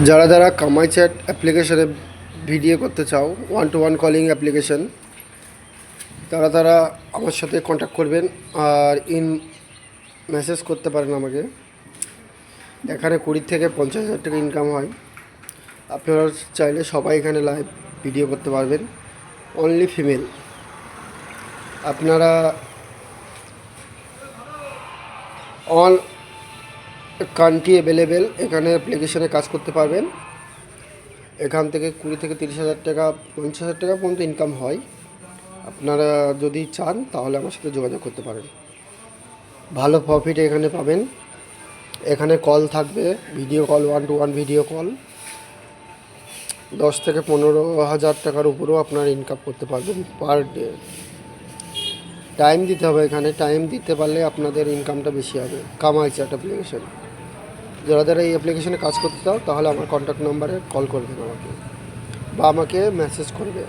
যারা যারা কামাই চ্যাট অ্যাপ্লিকেশনে ভিডিও করতে চাও, one to one calling application, তারা তারা আমার সাথে কন্ট্যাক্ট করবেন আর মেসেজ করতে পারেন আমাকে। এখানে 20 থেকে 50 হাজার টাকা ইনকাম হয়। আপনারা চাইলে সবাই এখানে লাইভ ভিডিও করতে পারবেন, অনলি ফিমেল। আপনারা অল কান্ট্রি অ্যাভেলেবেল এখানে অ্যাপ্লিকেশনে কাজ করতে পারবেন। এখান থেকে 20 থেকে 30 হাজার টাকা, 50 হাজার টাকা পর্যন্ত ইনকাম হয়। আপনারা যদি চান তাহলে আমার সাথে যোগাযোগ করতে পারেন, ভালো প্রফিট এখানে পাবেন। এখানে কল থাকবে, video call, one to one video call. 10 থেকে 15 হাজার টাকার উপরেও আপনারা ইনকাম করতে পারবেন পার ডে। টাইম দিতে হবে, এখানে টাইম দিতে পারলে আপনাদের ইনকামটা বেশি হবে। কামাই চ্যাট অ্যাপ্লিকেশন, যারা যারা এই অ্যাপ্লিকেশনে কাজ করতে চাও তাহলে আমার কন্ট্যাক্ট নাম্বারে কল করবেন আমাকে বা আমাকে মেসেজ করবে।